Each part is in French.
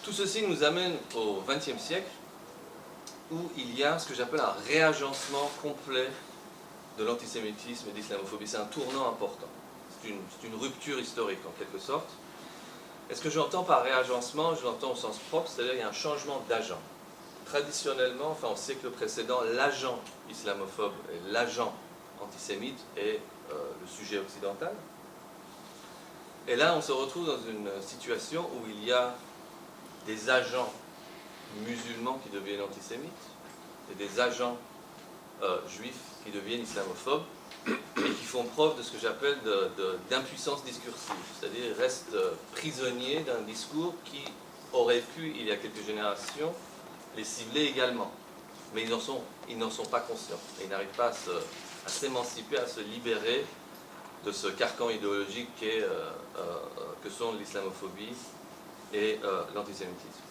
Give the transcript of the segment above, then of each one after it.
Tout ceci nous amène au XXe siècle, où il y a ce que j'appelle un réagencement complet de l'antisémitisme et de l'islamophobie. C'est un tournant important. C'est une rupture historique, en quelque sorte. Et ce que j'entends par réagencement, je l'entends au sens propre, c'est-à-dire qu'il y a un changement d'agent. Traditionnellement, enfin au siècle précédent, l'agent islamophobe et l'agent antisémite est le sujet occidental. Et là, on se retrouve dans une situation où il y a des agents musulmans qui deviennent antisémites et des agents juifs qui deviennent islamophobes et qui font preuve de ce que j'appelle d'impuissance discursive, c'est-à-dire restent prisonniers d'un discours qui aurait pu, il y a quelques générations, les cibler également. Mais ils n'en sont pas conscients et ils n'arrivent pas à s'émanciper, à se libérer de ce carcan idéologique que sont l'islamophobie et l'antisémitisme.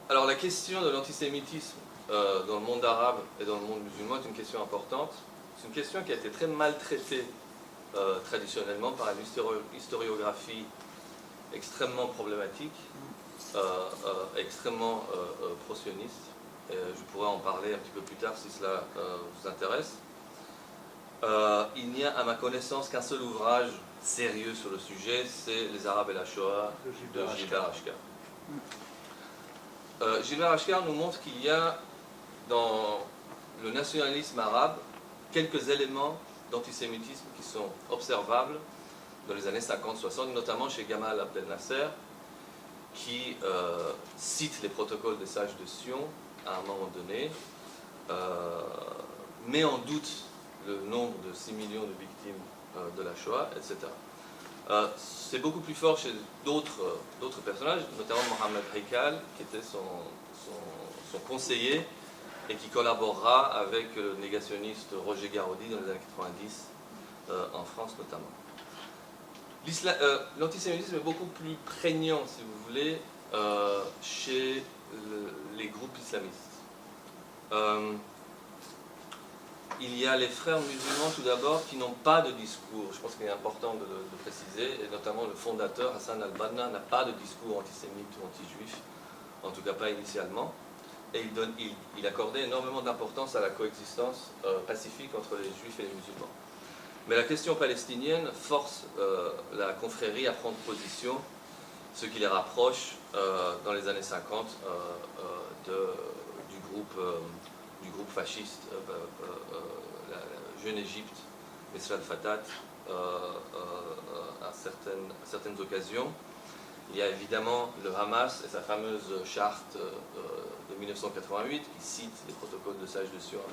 Alors la question de l'antisémitisme dans le monde arabe et dans le monde musulman est une question importante. C'est une question qui a été très mal traitée traditionnellement par une historiographie extrêmement problématique, extrêmement pro-sioniste. Je pourrais en parler un petit peu plus tard si cela vous intéresse. Il n'y a à ma connaissance qu'un seul ouvrage sérieux sur le sujet, c'est Les Arabes et la Shoah de Gilbert Achcar. Gilbert Achcar nous montre qu'il y a dans le nationalisme arabe quelques éléments d'antisémitisme qui sont observables dans les années 50-60, notamment chez Gamal Abdel Nasser, qui cite les protocoles des sages de Sion à un moment donné, met en doute le nombre de 6 millions de victimes de la Shoah, etc. C'est beaucoup plus fort chez d'autres personnages, notamment Mohamed Haikal, qui était son conseiller et qui collaborera avec le négationniste Roger Garaudy dans les années 90, en France notamment. L'antisémitisme est beaucoup plus prégnant, si vous voulez, chez les groupes islamistes. Il y a les frères musulmans tout d'abord qui n'ont pas de discours, je pense qu'il est important de préciser, et notamment le fondateur Hassan al-Banna n'a pas de discours antisémite ou anti-juif, en tout cas pas initialement, et il accordait énormément d'importance à la coexistence pacifique entre les juifs et les musulmans. Mais la question palestinienne force la confrérie à prendre position, ce qui les rapproche dans les années 50 du groupe fasciste la Jeune Égypte, Mesra al-Fatat, à certaines occasions. Il y a évidemment le Hamas et sa fameuse charte de 1988 qui cite les protocoles de sages de Sion à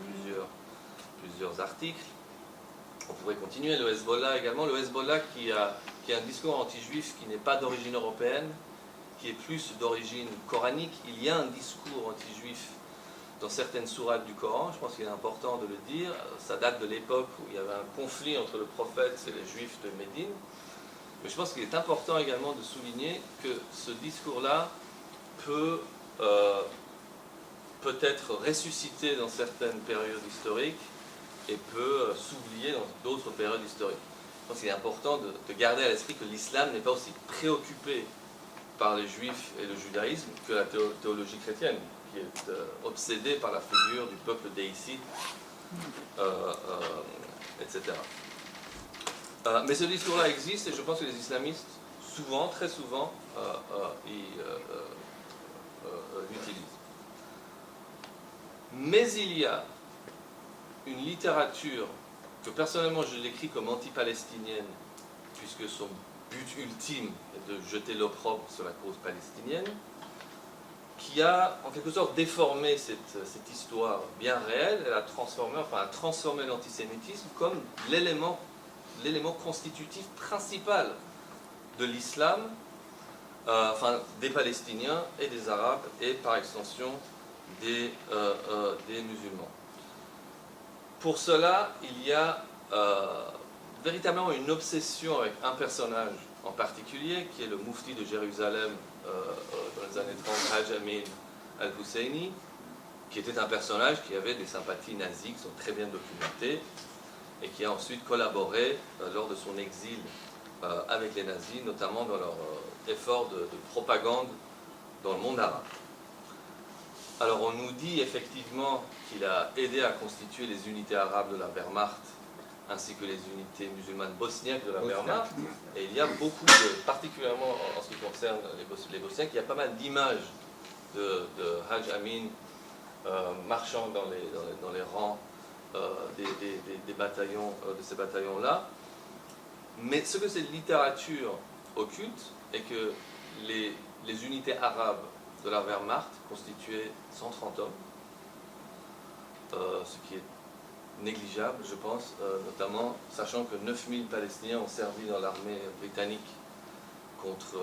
plusieurs articles. On pourrait continuer. Le Hezbollah également. Le Hezbollah qui a un discours anti-juif qui n'est pas d'origine européenne, qui est plus d'origine coranique. Il y a un discours anti-juif dans certaines sourates du Coran, je pense qu'il est important de le dire. Ça date de l'époque où il y avait un conflit entre le prophète et les juifs de Médine. Mais je pense qu'il est important également de souligner que ce discours-là peut être ressuscité dans certaines périodes historiques et peut s'oublier dans d'autres périodes historiques. Je pense qu'il est important de garder à l'esprit que l'islam n'est pas aussi préoccupé par les juifs et le judaïsme que la théologie chrétienne, qui est obsédée par la figure du peuple déicide, etc. Mais ce discours-là existe et je pense que les islamistes, souvent, très souvent, l'utilisent. Mais il y a une littérature que personnellement je décris comme anti-palestinienne, puisque son but ultime est de jeter l'opprobre sur la cause palestinienne, qui a en quelque sorte déformé cette histoire bien réelle, elle a transformé l'antisémitisme comme l'élément constitutif principal de l'islam, des Palestiniens et des Arabes, et par extension des musulmans. Pour cela, il y a véritablement une obsession avec un personnage en particulier, qui est le moufti de Jérusalem dans les années 30, Haj Amin al-Husseini, qui était un personnage qui avait des sympathies nazies, qui sont très bien documentées, et qui a ensuite collaboré lors de son exil avec les nazis, notamment dans leur efforts de propagande dans le monde arabe. Alors on nous dit effectivement qu'il a aidé à constituer les unités arabes de la Wehrmacht ainsi que les unités musulmanes bosniaques de la Wehrmacht. Et il y a beaucoup particulièrement en ce qui concerne les Bosniaques, il y a pas mal d'images de Haj Amin marchant dans les rangs des bataillons, de ces bataillons-là. Mais ce que cette littérature occulte est que les unités arabes de la Wehrmacht constituaient 130 hommes, ce qui est négligeable, je pense, notamment sachant que 9000 Palestiniens ont servi dans l'armée britannique contre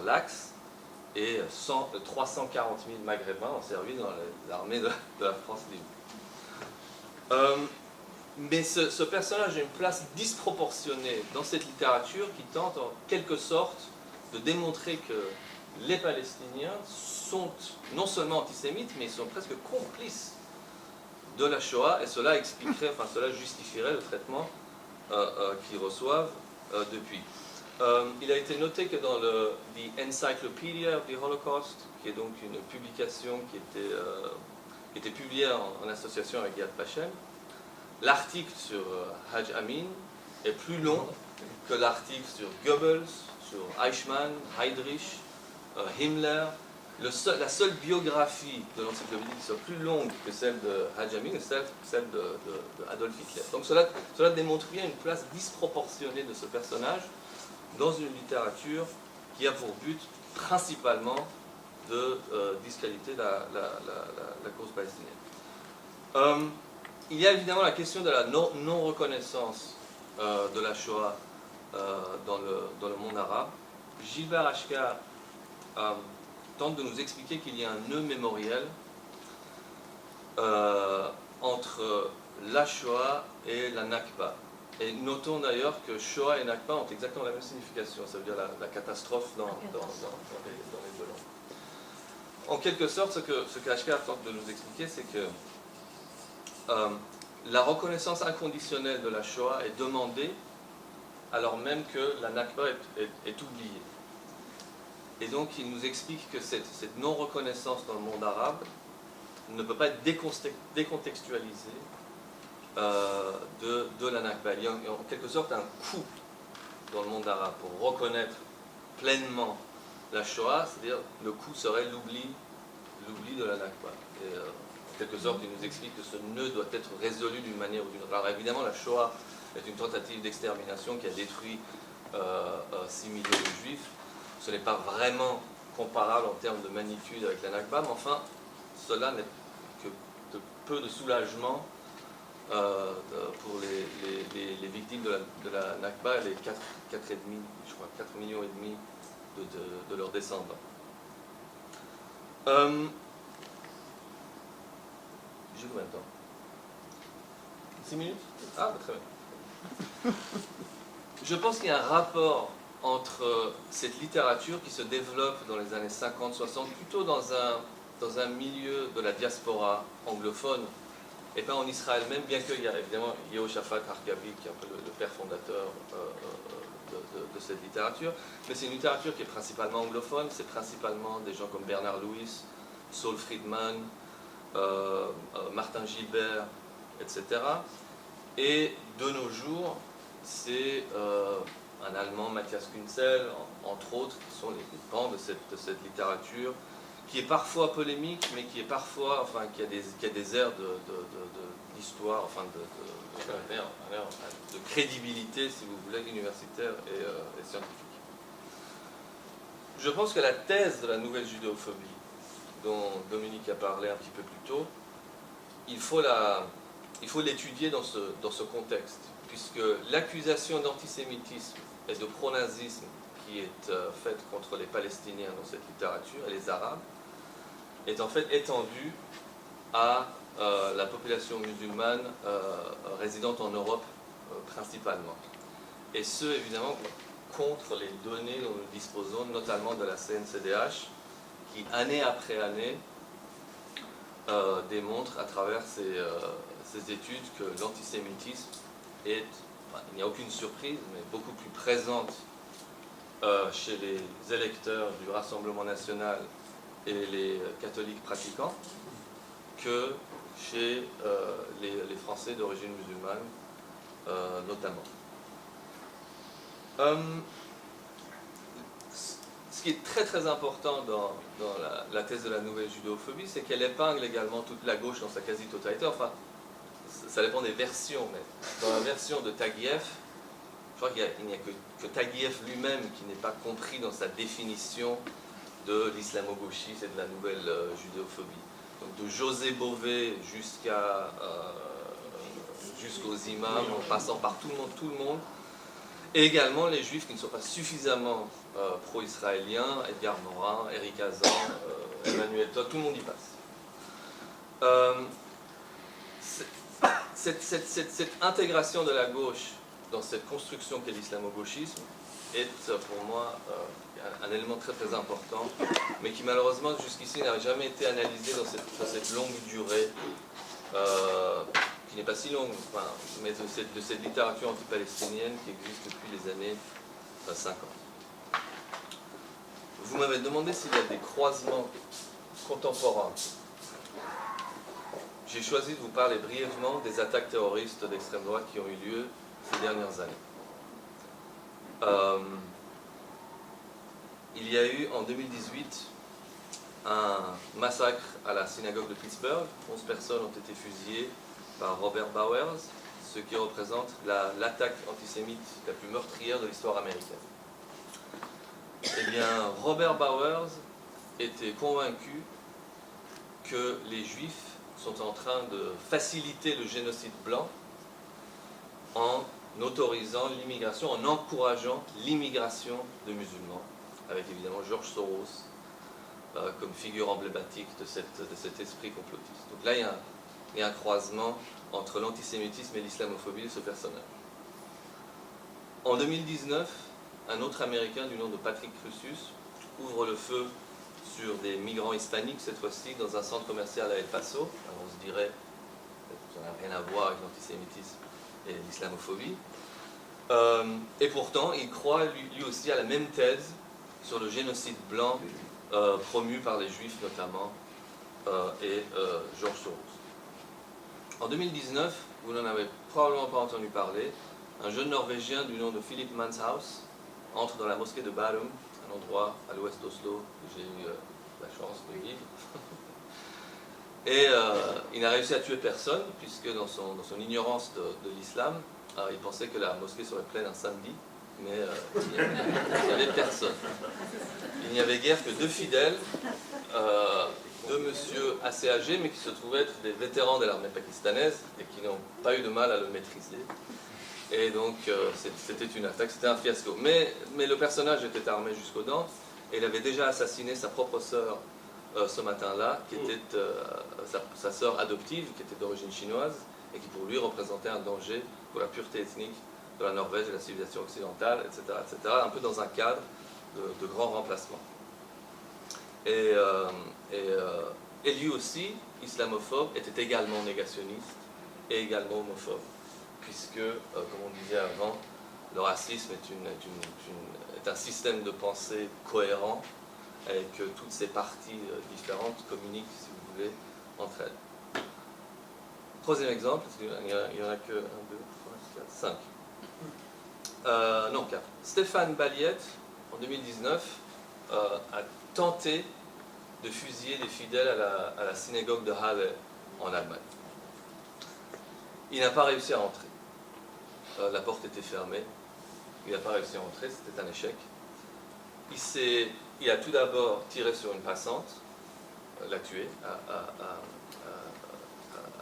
l'Axe et 340 000 Maghrébins ont servi dans l'armée de la France libre. Mais ce personnage a une place disproportionnée dans cette littérature qui tente en quelque sorte de démontrer que les Palestiniens sont non seulement antisémites, mais ils sont presque complices de la Shoah, et cela expliquerait, enfin cela justifierait le traitement qu'ils reçoivent depuis. Il a été noté que dans le The Encyclopedia of the Holocaust, qui est donc une publication qui était publiée en association avec Yad Vashem, l'article sur Haj Amin est plus long que l'article sur Goebbels, sur Eichmann, Heydrich, Himmler. La seule biographie de l'encyclopédie qui soit plus longue que celle de Haj Amin est celle de Adolf Hitler. Donc cela démontre bien une place disproportionnée de ce personnage dans une littérature qui a pour but principalement de discréditer la cause palestinienne. Il y a évidemment la question de la non-reconnaissance de la Shoah dans le monde arabe. Gilbert Achcar tente de nous expliquer qu'il y a un nœud mémoriel entre la Shoah et la Nakba. Et notons d'ailleurs que Shoah et Nakba ont exactement la même signification, ça veut dire la catastrophe dans les deux langues. En quelque sorte, ce que Achcar tente de nous expliquer, c'est que la reconnaissance inconditionnelle de la Shoah est demandée alors même que la Nakba est oubliée. Et donc il nous explique que cette non-reconnaissance dans le monde arabe ne peut pas être décontextualisée de la Nakba. Il y a en quelque sorte un coût dans le monde arabe pour reconnaître pleinement la Shoah, c'est-à-dire le coût serait l'oubli de la Nakba. Et, en quelque sorte, il nous explique que ce nœud doit être résolu d'une manière ou d'une autre. Alors évidemment, la Shoah est une tentative d'extermination qui a détruit 6 millions de Juifs. Ce n'est pas vraiment comparable en termes de magnitude avec la Nakba, mais enfin, cela n'est que de peu de soulagement pour les victimes de la Nakba et les 4,5 millions de leurs descendants. J'ai combien de temps? 6 minutes? Ah, bah, très bien. Je pense qu'il y a un rapport entre cette littérature qui se développe dans les années 50-60, plutôt dans un milieu de la diaspora anglophone, et pas en Israël même, bien qu'il y a évidemment Yehoshaphat Harkabi, qui est un peu le père fondateur de cette littérature, mais c'est une littérature qui est principalement anglophone, c'est principalement des gens comme Bernard Lewis, Saul Friedman, Martin Gilbert, etc. Et de nos jours, c'est un Allemand, Matthias Kunzel, entre autres, qui sont les pans de cette littérature, qui est parfois polémique, mais qui est parfois, enfin, qui a des airs d'histoire, enfin, de crédibilité, si vous voulez, universitaire et scientifique. Je pense que la thèse de la nouvelle judéophobie, dont Dominique a parlé un petit peu plus tôt, il faut l'étudier dans ce contexte, puisque l'accusation d'antisémitisme et de pro-nazisme qui est faite contre les Palestiniens dans cette littérature, et les Arabes, est en fait étendue à la population musulmane résidente en Europe principalement. Et ce, évidemment, contre les données dont nous disposons, notamment de la CNCDH, qui, année après année, démontre à travers ces études que l'antisémitisme est, enfin, il n'y a aucune surprise, mais beaucoup plus présente chez les électeurs du Rassemblement national et les catholiques pratiquants que chez les Français d'origine musulmane, notamment. Ce qui est très très important dans la thèse de la nouvelle judéophobie, c'est qu'elle épingle également toute la gauche dans sa quasi-totalité. Enfin, ça dépend des versions, mais dans la version de Taguieff, je crois qu'il n'y a que Taguieff lui-même qui n'est pas compris dans sa définition de l'islamo-gauchisme et de la nouvelle judéophobie. Donc de José Bové jusqu'aux imams, en passant par tout le monde, et également les juifs qui ne sont pas suffisamment pro-israéliens, Edgar Morin, Eric Hazan, Emmanuel Todd, tout le monde y passe. Cette intégration de la gauche dans cette construction qu'est l'islamo-gauchisme est pour moi un élément très très important, mais qui malheureusement jusqu'ici n'a jamais été analysé dans cette longue durée, qui n'est pas si longue, enfin, mais de cette littérature anti-palestinienne qui existe depuis les années 50. Vous m'avez demandé s'il y a des croisements contemporains. J'ai choisi de vous parler brièvement des attaques terroristes d'extrême droite qui ont eu lieu ces dernières années. Il y a eu en 2018 un massacre à la synagogue de Pittsburgh. 11 personnes ont été fusillées par Robert Bowers, ce qui représente l'attaque antisémite la plus meurtrière de l'histoire américaine. Eh bien, Robert Bowers était convaincu que les Juifs sont en train de faciliter le génocide blanc en autorisant l'immigration, en encourageant l'immigration de musulmans, avec évidemment George Soros comme figure emblématique de cet esprit complotiste. Donc là, il y a un croisement entre l'antisémitisme et l'islamophobie de ce personnage. En 2019, un autre Américain du nom de Patrick Crusius ouvre le feu sur des migrants hispaniques, cette fois-ci dans un centre commercial à El Paso. Alors on se dirait, ça n'a rien à voir avec l'antisémitisme et l'islamophobie. Et pourtant, il croit lui aussi à la même thèse sur le génocide blanc promu par les Juifs notamment et George Soros. En 2019, vous n'en avez probablement pas entendu parler, un jeune Norvégien du nom de Philip Manshaus entre dans la mosquée de Bærum, un endroit à l'ouest d'Oslo que j'ai eu la chance de vivre. Et il n'a réussi à tuer personne, puisque dans son ignorance de l'islam, il pensait que la mosquée serait pleine un samedi, mais il n'y avait personne. Il n'y avait guère que 2 fidèles, 2 messieurs assez âgés, mais qui se trouvaient être des vétérans de l'armée pakistanaise et qui n'ont pas eu de mal à le maîtriser. Et donc c'était une attaque, c'était un fiasco. Mais le personnage était armé jusqu'aux dents, et il avait déjà assassiné sa propre sœur ce matin-là, qui était sa sœur adoptive, qui était d'origine chinoise, et qui pour lui représentait un danger pour la pureté ethnique de la Norvège et de la civilisation occidentale, etc., un peu dans un cadre de grand remplacement. Et lui aussi, islamophobe, était également négationniste et également homophobe, puisque, comme on disait avant, le racisme est un système de pensée cohérent et que toutes ces parties différentes communiquent, si vous voulez, entre elles. Troisième exemple, il n'y en a que 1, 2, 3, 4, 5. Non, 4. Stéphane Balliet, en 2019, a tenté de fusiller des fidèles à la synagogue de Halle, en Allemagne. Il n'a pas réussi à entrer. La porte était fermée. Il n'a pas réussi à entrer, c'était un échec. Il a tout d'abord tiré sur une passante, l'a tuée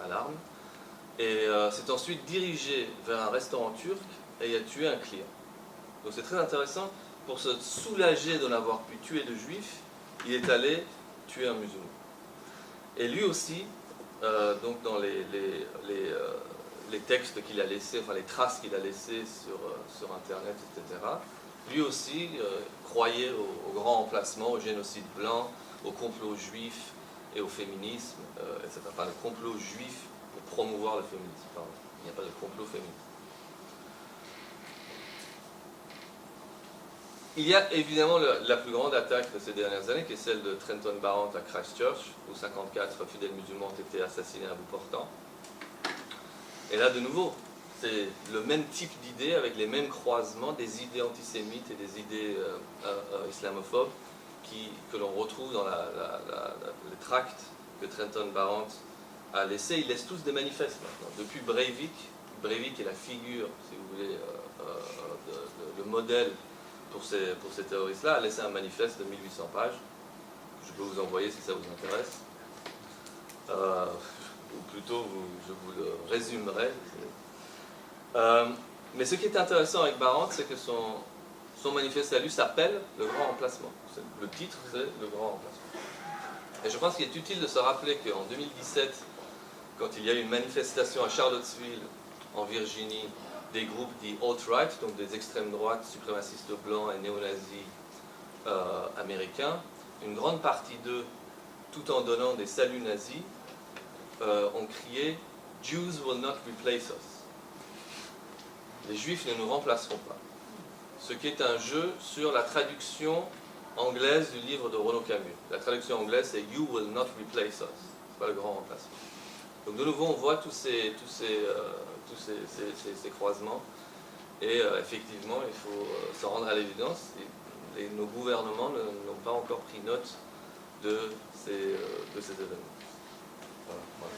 à l'arme, et s'est ensuite dirigé vers un restaurant turc et il a tué un client. Donc c'est très intéressant, pour se soulager de n'avoir pu tuer de juifs, il est allé tuer un musulman. Et lui aussi, donc dans les textes qu'il a laissés, enfin les traces qu'il a laissées sur Internet, etc., lui aussi croyait au grand emplacement, au génocide blanc, au complot juif et au féminisme, etc. Enfin, le complot juif pour promouvoir le féminisme. Pardon. Il n'y a pas de complot féministe. Il y a évidemment la plus grande attaque de ces dernières années, qui est celle de Trenton Barrant à Christchurch, où 54 fidèles musulmans ont été assassinés à bout portant. Et là, de nouveau, c'est le même type d'idées, avec les mêmes croisements, des idées antisémites et des idées islamophobes que l'on retrouve dans les tracts que Trenton Barrant a laissés. Ils laissent tous des manifestes maintenant. Depuis Breivik est la figure, si vous voulez, le modèle pour ces terroristes-là, a laissé un manifeste de 1800 pages, que je peux vous envoyer si ça vous intéresse. Ou plutôt, je vous le résumerai. Mais ce qui est intéressant avec Barrant, c'est que son manifeste à lui s'appelle Le Grand Remplacement. Le titre, c'est Le Grand Remplacement. Et je pense qu'il est utile de se rappeler qu'en 2017, quand il y a eu une manifestation à Charlottesville, en Virginie, des groupes dits alt-right, donc des extrêmes droites, suprémacistes blancs et néo-nazis américains, une grande partie d'eux, tout en donnant des saluts nazis, ont crié « Jews will not replace us ». Les Juifs ne nous remplaceront pas. Ce qui est un jeu sur la traduction anglaise du livre de Renaud Camus. La traduction anglaise, c'est « You will not replace us ». C'est pas le grand remplacement. Donc de nouveau, on voit tous ces croisements. Et effectivement, il faut s'en rendre à l'évidence. Nos gouvernements n'ont pas encore pris note de ces événements. Voilà.